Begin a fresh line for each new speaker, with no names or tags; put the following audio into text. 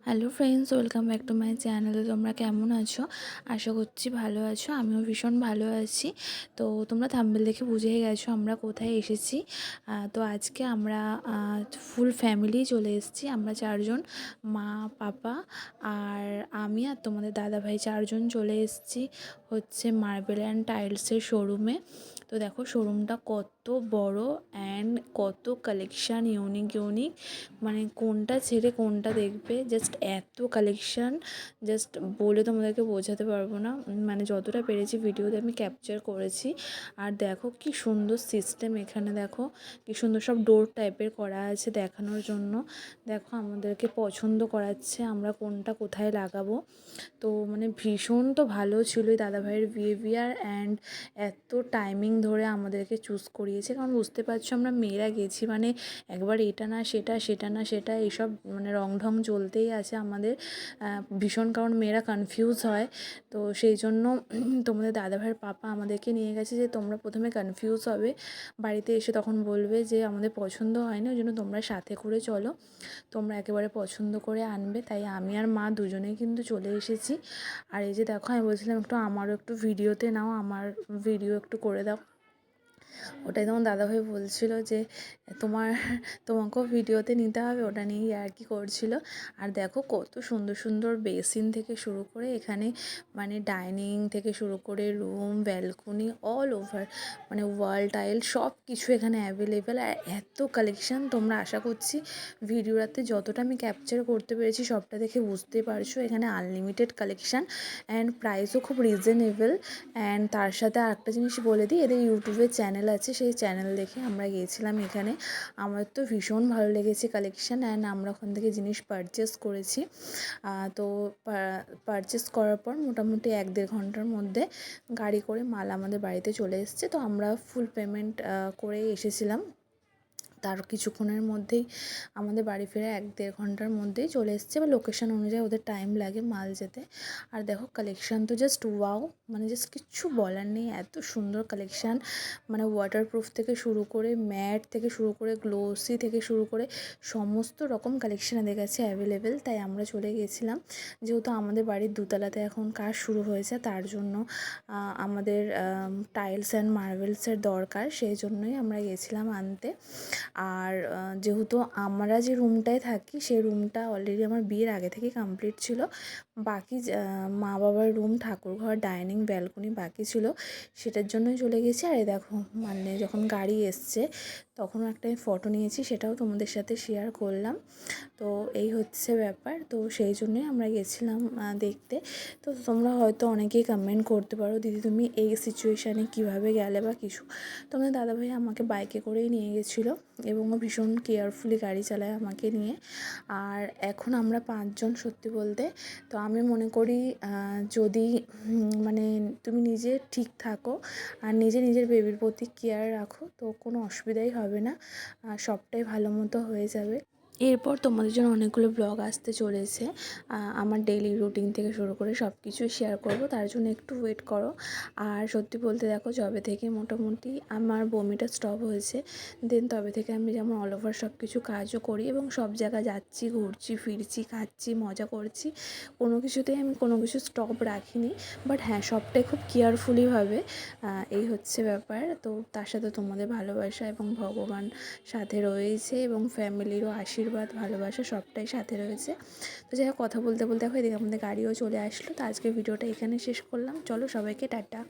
Hello friends, welcome back to my channel. তোমরা কেমন আছো? আশা করছি ভালো আছো। আমিও ভীষণ ভালো আছি। তো তোমরা থাম্বনেল দেখে বুঝেই গেছো আমরা কোথায় এসেছি। তো আজকে আমরা ফুল ফ্যামিলি চলে এসেছি। আমরা চারজন, মা, পাপা আর আমি আর তোমাদের দাদাভাই, চারজন চলে এসেছি হচ্ছে মার্বেল অ্যান্ড টাইলসের শোরুমে। তো দেখো শোরুমটা কত বড় অ্যান্ড কত কালেকশান, ইউনিক। মানে কোনটা ছেড়ে কোনটা দেখবে, জাস্ট এত কালেকশান, জাস্ট বলে তোমাদেরকে বোঝাতে পারবো না। মানে যতটা পেরেছি ভিডিওতে আমি ক্যাপচার করেছি। আর দেখো কি সুন্দর সিস্টেম, এখানে দেখো কি সুন্দর সব ডোর টাইপের করা আছে দেখানোর জন্য। দেখো আমাদেরকে পছন্দ করাচ্ছে আমরা কোনটা কোথায় লাগাবো। তো মানে ভীষণ তো ভালো ছিল এই দাদাভাইয়ের বিহেভিয়ার অ্যান্ড এত টাইমিং ধরে আমাদেরকে চুজ করিয়েছে। কারণ বুঝতে পারছো আমরা মেয়েরা গেছি মানে একবার এটা না সেটা, সেটা না সেটা, এইসব মানে রং ঢং চলতেই আছে আমাদের ভীষণ। কারণ মেয়েরা কনফিউজ হয়। তো সেই জন্য তোমাদের দাদাভাইয়ের পাপা আমাদেরকে নিয়ে গেছে যে তোমরা প্রথমে কনফিউজ হবে, বাড়িতে এসে তখন বলবে যে আমাদের পছন্দ হয় না, ওই জন্য তোমরা সাথে করে চলো, তোমরা একেবারে পছন্দ করে আনবে। তাই আমি আর মা দুজনেই কিন্তু চলে এসেছি। আর এই যে দেখো, আমি বলছিলাম একটু আমারও একটু ভিডিওতে নাও, আমার ভিডিও একটু করে দাও। ওটাই তখন দাদাভাই বলছিল যে তোমাকেও ভিডিওতে নিতে হবে, ওটা নিয়েই আর কি করছিল। আর দেখো কত সুন্দর সুন্দর বেসিন থেকে শুরু করে এখানে মানে ডাইনিং থেকে শুরু করে রুম, ব্যালকনি, অল ওভার মানে ওয়াল টাইল সব কিছু এখানে অ্যাভেলেবেল। আর এত কালেকশান, তোমরা আশা করছি ভিডিওটাতে যতটা আমি ক্যাপচার করতে পেরেছি সবটা দেখে বুঝতে পারছো। এখানে আনলিমিটেড কালেকশান অ্যান্ড প্রাইসও খুব রিজনেবল। অ্যান্ড তার সাথে আরেকটা জিনিস বলে দিই, এদের ইউটিউবের চ্যানেল আছে, সেই চ্যানেল দেখে আমরা গিয়েছিলাম এখানে। আমার তো ভীষণ ভালো লেগেছে কালেকশান অ্যান্ড আমরা ওখান থেকে জিনিস পারচেস করেছি। তো পারচেস করার পর মোটামুটি 1-1.5 ঘন্টার মধ্যে গাড়ি করে মাল আমাদের বাড়িতে চলে এসেছে। তো আমরা ফুল পেমেন্ট করেই এসেছিলাম। তার কিছুক্ষণের মধ্যেই আমাদের বাড়ি ফেরা 1-1.5 ঘন্টার মধ্যেই চলে এসেছে। বা লোকেশান অনুযায়ী ওদের টাইম লাগে মাল যেতে। আর দেখো কালেকশান তো জাস্ট ওয়াও, মানে জাস্ট কিচ্ছু বলার নেই, এত সুন্দর কালেকশান। মানে ওয়াটারপ্রুফ থেকে শুরু করে ম্যাট থেকে শুরু করে গ্লোসি থেকে শুরু করে সমস্ত রকম কালেকশান এদের কাছে অ্যাভেলেবেল। তাই আমরা চলে গিয়েছিলাম, যেহেতু আমাদের বাড়ির দোতলাতে এখন কাজ শুরু হয়েছে, তার জন্য আমাদের টাইলস অ্যান্ড মার্বেলসের দরকার, সেই জন্যই আমরা গেছিলাম আনতে। আর যেহেতু আমরা যে রুমটায় থাকি সেই রুমটা অলরেডি আমার বিয়ের আগে থেকেই কমপ্লিট ছিল। বাকি মা বাবার রুম, ঠাকুরঘর, ডাইনিং, ব্যালকনি বাকি ছিল, সেটার জন্যই চলে গেছি। আর এই দেখো মানে যখন গাড়ি এসছে তখনও একটা ফটো নিয়েছি, সেটাও তোমাদের সাথে শেয়ার করলাম। তো এই হচ্ছে ব্যাপার। তো সেই জন্যই আমরা গেছিলাম দেখতে। তো তোমরা হয়তো অনেকেই কমেন্ট করতে পারো, দিদি তুমি এই সিচুয়েশানে কীভাবে গেলে বা কিছু। তোমাদের দাদাভাই আমাকে বাইকে করেই নিয়ে গেছিলো এবং ও ভীষণ কেয়ারফুলি গাড়ি চালায় আমাকে নিয়ে। আর এখন আমরা 5 জন সত্যি বলতে। তো আমি মনে করি যদি মানে তুমি নিজে ঠিক থাকো আর নিজের বেবির প্রতি কেয়ার রাখো, তো কোনো অসুবিধাই হবে না, সবটাই ভালো মতো হয়ে যাবে। এরপর তোমাদের জন্য অনেকগুলো ব্লগ আসতে চলেছে, আমার ডেইলি রুটিন থেকে শুরু করে সব কিছুই শেয়ার করব, তার জন্য একটু ওয়েট করো। আর সত্যি বলতে দেখো, যবে থেকে মোটামুটি আমার বমিটা স্টপ হয়েছে, দেন তবে থেকে আমি যেমন অল ওভার সব কিছু কাজও করি এবং সব জায়গায় যাচ্ছি, ঘুরছি, ফিরছি, খাচ্ছি, মজা করছি, কোনো কিছুতেই আমি কোনো কিছু স্টপ রাখিনি। বাট হ্যাঁ, সবটাই খুব কেয়ারফুলিভাবে, এই হচ্ছে ব্যাপার। তো তার সাথে তোমাদের ভালোবাসা এবং ভগবান সাথে রয়েছে এবং ফ্যামিলিরও আশীর্বাদ, ভালোবাসা সবটাই সাথে রয়েছে। তো যাই হোক, কথা বলতে বলতে দেখো এদিকে আমাদের গাড়িও চলে আসলো। তো আজকের ভিডিওটা এখানে শেষ করলাম। চলো সবাইকে টাটা।